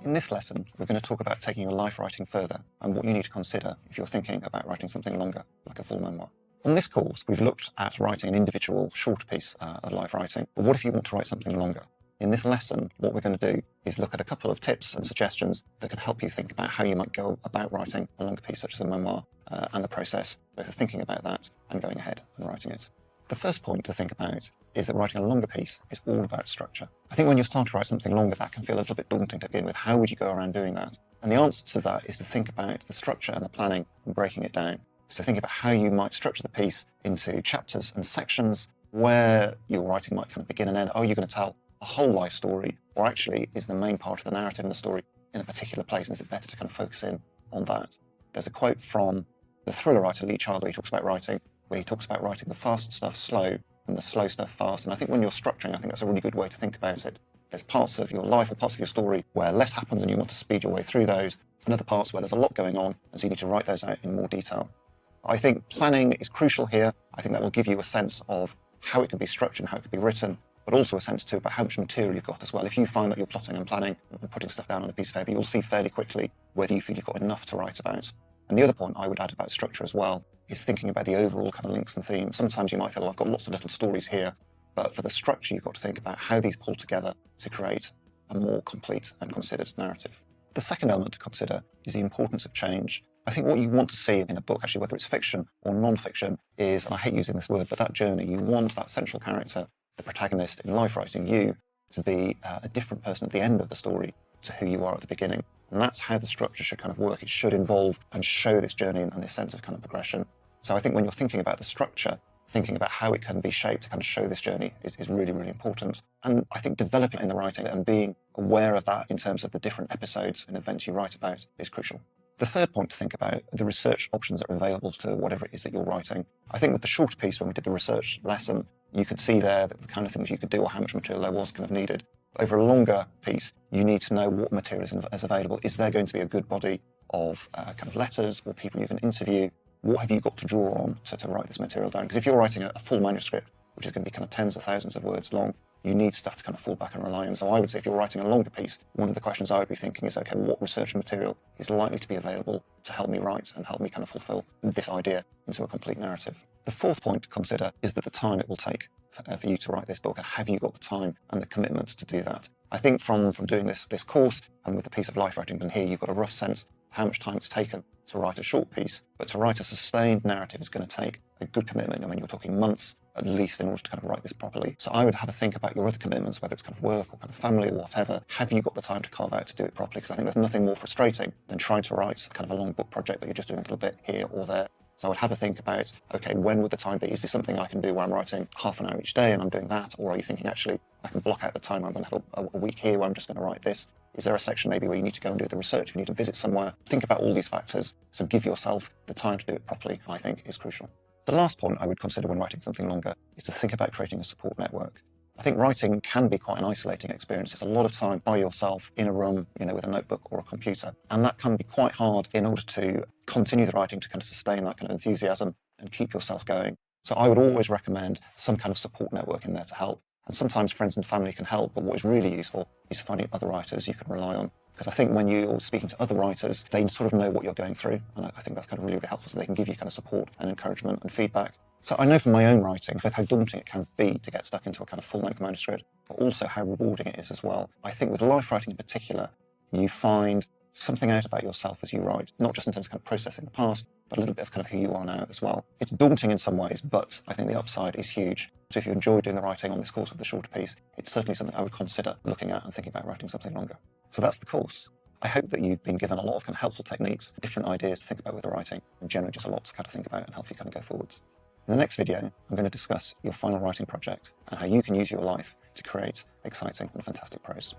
In this lesson, we're going to talk about taking your life writing further and what you need to consider if you're thinking about writing something longer, like a full memoir. On this course, we've looked at writing an individual short piece of life writing, but what if you want to write something longer? In this lesson, what we're going to do is look at a couple of tips and suggestions that can help you think about how you might go about writing a longer piece such as a memoir and the process both of thinking about that and going ahead and writing it. The first point to think about is that writing a longer piece is all about structure. I think when you're starting to write something longer, that can feel a little bit daunting to begin with. How would you go around doing that? And the answer to that is to think about the structure and the planning and breaking it down. So think about how you might structure the piece into chapters and sections, where your writing might kind of begin and end. Are you going to tell a whole life story, or actually is the main part of the narrative in the story in a particular place, and is it better to kind of focus in on that? There's a quote from the thriller writer Lee Child where he talks about writing, where he talks about writing the fast stuff slow and the slow stuff fast. And I think when you're structuring, I think that's a really good way to think about it. There's parts of your life or parts of your story where less happens and you want to speed your way through those, and other parts where there's a lot going on, and so you need to write those out in more detail. I think planning is crucial here. I think that will give you a sense of how it could be structured and how it could be written, but also a sense too about how much material you've got as well. If you find that you're plotting and planning and putting stuff down on a piece of paper, you'll see fairly quickly whether you feel you've got enough to write about. And the other point I would add about structure as well is thinking about the overall kind of links and themes. Sometimes you might feel, oh, I've got lots of little stories here, but for the structure, you've got to think about how these pull together to create a more complete and considered narrative. The second element to consider is the importance of change. I think what you want to see in a book, actually, whether it's fiction or non-fiction, is, and I hate using this word, but that journey. You want that central character, the protagonist in life writing, you, to be a different person at the end of the story to who you are at the beginning. And that's how the structure should kind of work. It should involve and show this journey and this sense of kind of progression. So I think when you're thinking about the structure, thinking about how it can be shaped to kind of show this journey is really, really important. And I think developing in the writing and being aware of that in terms of the different episodes and events you write about is crucial. The third point to think about are the research options that are available to whatever it is that you're writing. I think with the shorter piece, when we did the research lesson, you could see there that the kind of things you could do or how much material there was kind of needed. Over a longer piece, you need to know what material is available. Is there going to be a good body of kind of letters or people you can interview? What have you got to draw on to write this material down? Because if you're writing a full manuscript, which is going to be kind of tens of thousands of words long, you need stuff to kind of fall back and rely on. So I would say if you're writing a longer piece, one of the questions I would be thinking is, okay, what research material is likely to be available to help me write and help me kind of fulfill this idea into a complete narrative? The fourth point to consider is that the time it will take for you to write this book, and have you got the time and the commitment to do that? I think from doing this course and with the piece of life writing done here, you've got a rough sense of how much time it's taken to write a short piece, but to write a sustained narrative is going to take a good commitment. I mean, you're talking months at least in order to kind of write this properly. So I would have a think about your other commitments, whether it's kind of work or kind of family or whatever. Have you got the time to carve out to do it properly? Because I think there's nothing more frustrating than trying to write kind of a long book project that you're just doing a little bit here or there. So I would have a think about, okay, when would the time be? Is this something I can do where I'm writing half an hour each day and I'm doing that? Or are you thinking, actually, I can block out the time, I'm going to have a week here where I'm just going to write this? Is there a section maybe where you need to go and do the research, if you need to visit somewhere? Think about all these factors. So give yourself the time to do it properly, I think, is crucial. The last point I would consider when writing something longer is to think about creating a support network. I think writing can be quite an isolating experience. It's a lot of time by yourself in a room, with a notebook or a computer. And that can be quite hard in order to continue the writing, to kind of sustain that kind of enthusiasm and keep yourself going. So I would always recommend some kind of support network in there to help. And sometimes friends and family can help, but what is really useful is finding other writers you can rely on. Because I think when you're speaking to other writers, they sort of know what you're going through. And I think that's kind of really, really helpful, so they can give you kind of support and encouragement and feedback. So I know from my own writing both how daunting it can be to get stuck into a kind of full-length manuscript, but also how rewarding it is as well. I think with life writing in particular, you find something out about yourself as you write, not just in terms of kind of processing the past, but a little bit of kind of who you are now as well. It's daunting in some ways, but I think the upside is huge. So if you enjoy doing the writing on this course with the shorter piece, it's certainly something I would consider looking at and thinking about writing something longer. So that's the course. I hope that you've been given a lot of kind of helpful techniques, different ideas to think about with the writing, and generally just a lot to kind of think about and help you kind of go forwards. In the next video, I'm going to discuss your final writing project and how you can use your life to create exciting and fantastic prose.